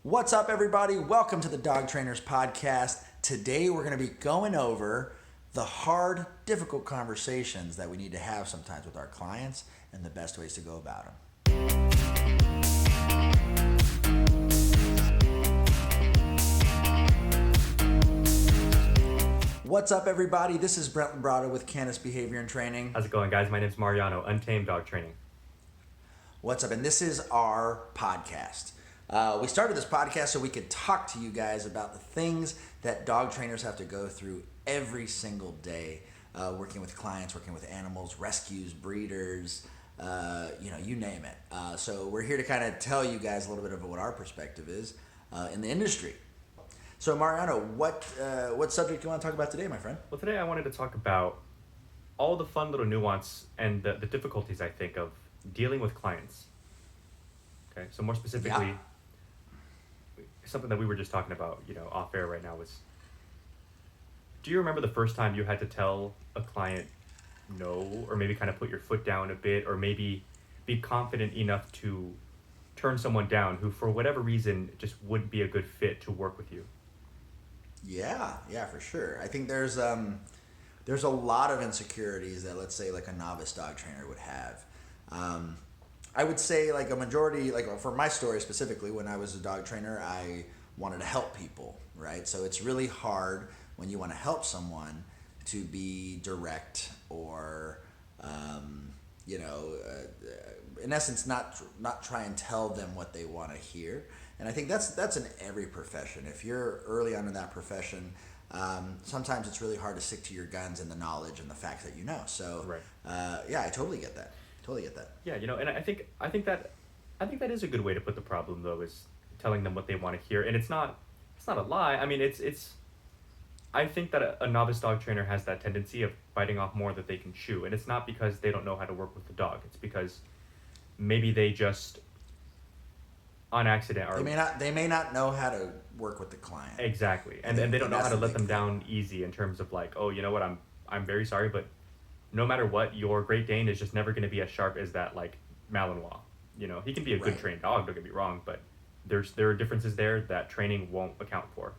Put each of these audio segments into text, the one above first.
What's up, everybody? Welcome to the Dog Trainers Podcast. Today, we're going to be going over the hard, difficult conversations that we need to have sometimes with our clients and the best ways to go about them. What's up, everybody? This is Brent LaBrada with CANISBEHAVIor and Training. How's it going, guys? My name's Mariano, Untamed Dog Training. What's up? And this is our podcast. We started this podcast so we could talk to you guys about the things that dog trainers have to go through every single day, working with clients, working with animals, rescues, breeders, you name it. So we're here to kind of tell you guys a little bit of what our perspective is in the industry. So Mariano, what subject do you want to talk about today, my friend? Well, today I wanted to talk about all the fun little nuance and the difficulties, I think, of dealing with clients. Okay, so more specifically, something that we were just talking about, off air right now was, do you remember the first time you had to tell a client no, or maybe kind of put your foot down a bit, or maybe be confident enough to turn someone down who, for whatever reason, just wouldn't be a good fit to work with you? Yeah, for sure. I think there's a lot of insecurities that, let's say, like a novice dog trainer would have. I would say like a majority, like for my story specifically, when I was a dog trainer, I wanted to help people, right? So it's really hard when you want to help someone to be direct or, in essence, not try and tell them what they want to hear. And I think that's in every profession. If you're early on in that profession, sometimes it's really hard to stick to your guns and the knowledge and the facts that you know. So, Right. I totally get that. Totally get that. Yeah, and I think that is a good way to put the problem, though, is telling them what they want to hear. And it's not a lie. I mean, it's I think that a novice dog trainer has that tendency of biting off more that they can chew, and it's not because they don't know how to work with the dog. It's because maybe they just on accident are They may not know how to work with the client. Exactly. And they don't know how to let them down easy in terms of like, oh, you know what, I'm very sorry, but no matter what, your Great Dane is just never going to be as sharp as that, like, Malinois. He can be a good trained dog, don't get me wrong, but there are differences there that training won't account for.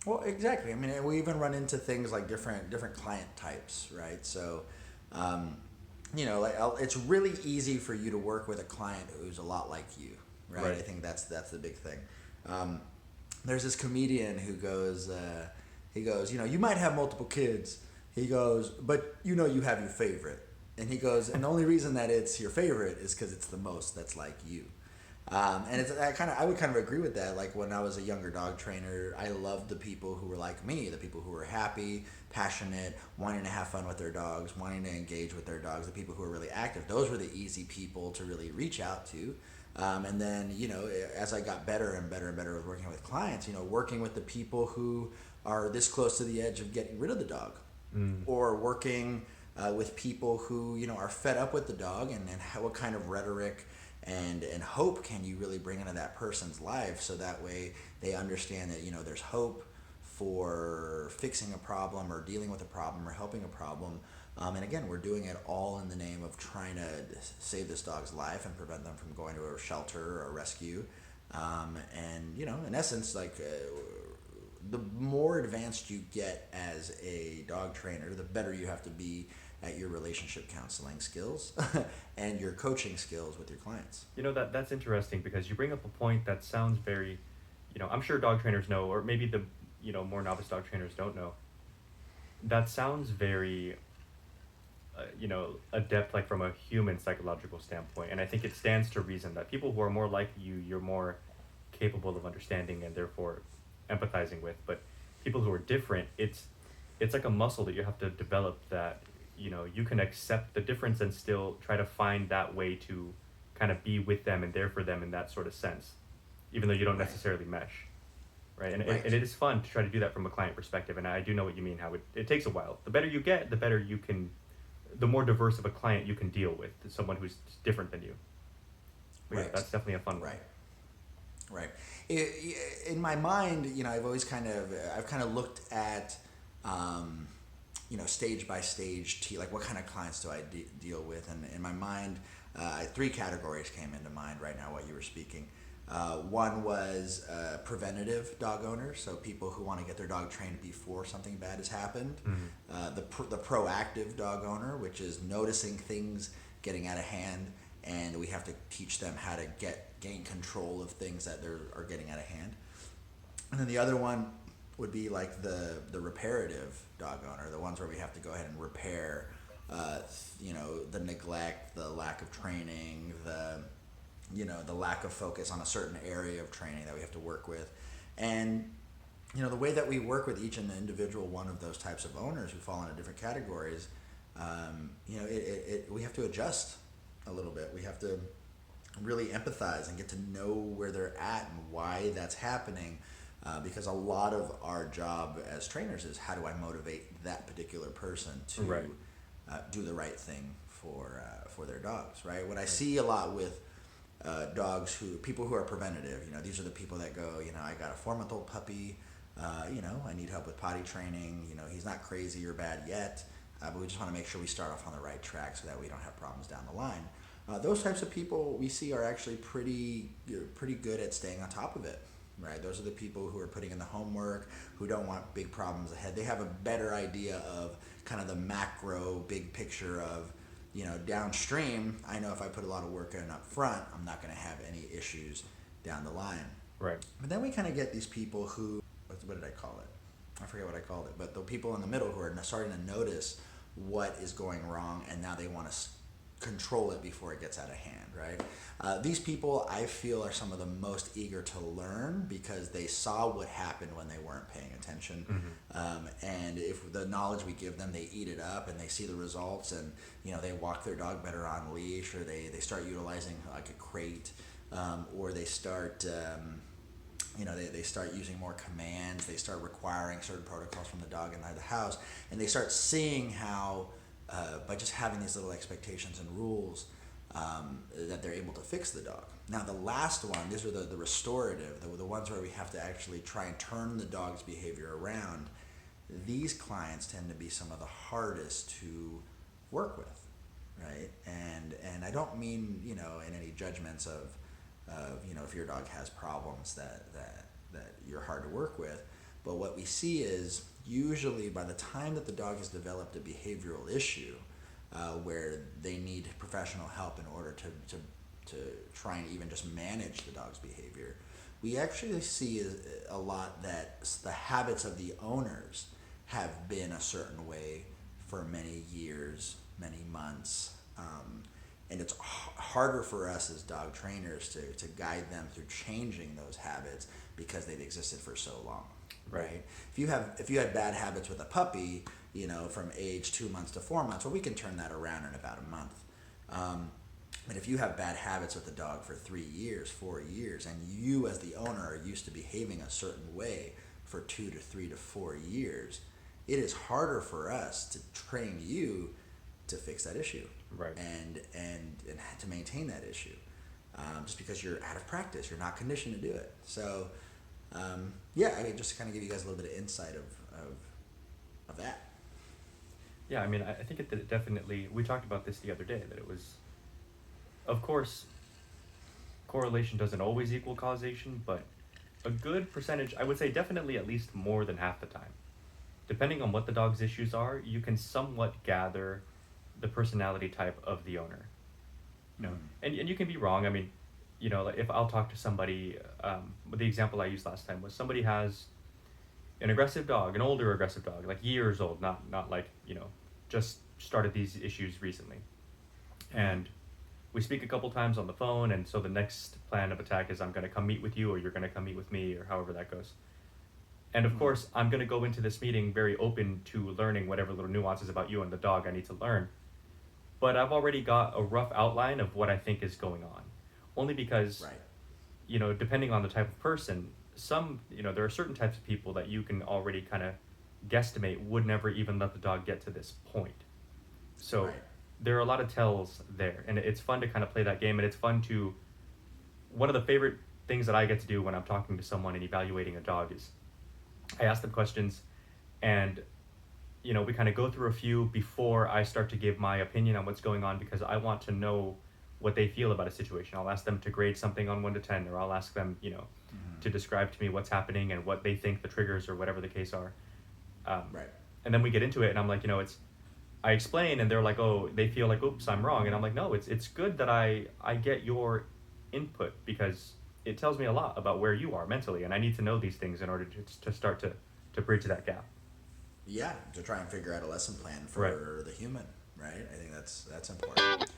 Well, exactly. I mean, we even run into things like different client types, right? So, it's really easy for you to work with a client who's a lot like you, right? I think that's the big thing. There's this comedian who goes, you might have multiple kids. He goes, but you have your favorite. And he goes, and the only reason that it's your favorite is because it's the most that's like you. And I would kind of agree with that. Like when I was a younger dog trainer, I loved the people who were like me, the people who were happy, passionate, wanting to have fun with their dogs, wanting to engage with their dogs, the people who were really active. Those were the easy people to really reach out to. And then, as I got better and better and better with working with clients, working with the people who are this close to the edge of getting rid of the dog. Or working with people who are fed up with the dog, and what kind of rhetoric and hope can you really bring into that person's life, so that way they understand that there's hope for fixing a problem or dealing with a problem or helping a problem. And again, we're doing it all in the name of trying to save this dog's life and prevent them from going to a shelter or a rescue. In essence, the more advanced you get as a dog trainer, the better you have to be at your relationship counseling skills and your coaching skills with your clients. That's interesting, because you bring up a point that sounds very, I'm sure dog trainers know, or maybe the, more novice dog trainers don't know. That sounds very, adept, like from a human psychological standpoint. And I think it stands to reason that people who are more like you, you're more capable of understanding and therefore empathizing with. But people who are different, it's like a muscle that you have to develop, that you can accept the difference and still try to find that way to kind of be with them and there for them in that sort of sense, even though you don't necessarily mesh, right? And it is fun to try to do that from a client perspective. And I do know what you mean, how it takes a while. The better you get, the better you can, the more diverse of a client you can deal with, someone who's different than you. But yeah, that's definitely a fun one. Right. In my mind, I've always kind of looked at, stage by stage, like what kind of clients do I deal with? And in my mind, three categories came into mind right now while you were speaking. One was preventative dog owners, so people who want to get their dog trained before something bad has happened. The proactive dog owner, which is noticing things getting out of hand, and we have to teach them how to gain control of things that are getting out of hand. And then the other one would be like the reparative dog owner, the ones where we have to go ahead and repair, the neglect, the lack of training, the lack of focus on a certain area of training that we have to work with. And the way that we work with each and individual one of those types of owners who fall into different categories, we have to adjust a little bit. We have to really empathize and get to know where they're at and why that's happening, because a lot of our job as trainers is how do I motivate that particular person to do the right thing for their dogs, right? What I see a lot with people who are preventative, these are the people that go, I got a 4-month-old puppy, I need help with potty training, he's not crazy or bad yet, but we just want to make sure we start off on the right track so that we don't have problems down the line. Those types of people we see are actually pretty good at staying on top of it, right? Those are the people who are putting in the homework, who don't want big problems ahead. They have a better idea of kind of the macro big picture of, downstream, I know if I put a lot of work in up front, I'm not going to have any issues down the line. Right. But then we kind of get these people who, what did I call it? I forget what I called it, but the people in the middle who are starting to notice what is going wrong, and now they want to control it before it gets out of hand, right? These people, I feel, are some of the most eager to learn because they saw what happened when they weren't paying attention. And if the knowledge we give them, they eat it up and they see the results, and they walk their dog better on leash, or they start utilizing like a crate, or they start they start using more commands, they start requiring certain protocols from the dog inside the house, and they start seeing how by just having these little expectations and rules, that they're able to fix the dog. Now the last one, these are the restorative, the ones where we have to actually try and turn the dog's behavior around. These clients tend to be some of the hardest to work with, right? And I don't mean, in any judgments of if your dog has problems that you're hard to work with, but what we see is usually by the time that the dog has developed a behavioral issue, where they need professional help in order to try and even just manage the dog's behavior, we actually see a lot that the habits of the owners have been a certain way for many years, many months, and it's harder for us as dog trainers to guide them through changing those habits because they've existed for so long. Right. If you had bad habits with a puppy, from age 2 months to 4 months, well, we can turn that around in about a month. But if you have bad habits with the dog for 3 years, 4 years, and you as the owner are used to behaving a certain way for 2 to 3 to 4 years, it is harder for us to train you to fix that issue, right? And to maintain that issue, just because you're out of practice, you're not conditioned to do it. So. Just to kind of give you guys a little bit of insight of that. Yeah, I think it definitely, we talked about this the other day, that it was, of course, correlation doesn't always equal causation, but a good percentage, I would say definitely at least more than half the time, depending on what the dog's issues are, you can somewhat gather the personality type of the owner. And you can be wrong. If I'll talk to somebody, the example I used last time was somebody has an aggressive dog, an older aggressive dog, like years old, not like, just started these issues recently. And we speak a couple times on the phone, and so the next plan of attack is I'm going to come meet with you, or you're going to come meet with me, or however that goes. And of course, I'm going to go into this meeting very open to learning whatever little nuances about you and the dog I need to learn. But I've already got a rough outline of what I think is going on. Only because, depending on the type of person, there are certain types of people that you can already kind of guesstimate would never even let the dog get to this point. So there are a lot of tells there, and it's fun to kind of play that game, and it's fun to, one of the favorite things that I get to do when I'm talking to someone and evaluating a dog is I ask them questions, and we kind of go through a few before I start to give my opinion on what's going on, because I want to know what they feel about a situation. I'll ask them to grade something on 1 to 10, or I'll ask them, you know, to describe to me what's happening and what they think the triggers or whatever the case are. Right. And then we get into it, and I'm like, you know, I explain, and they're like, oh, they feel like, oops, I'm wrong. And I'm like, no, it's good that I get your input, because it tells me a lot about where you are mentally, and I need to know these things in order to start to bridge that gap. Yeah, to try and figure out a lesson plan for Right. the human, right? I think that's important.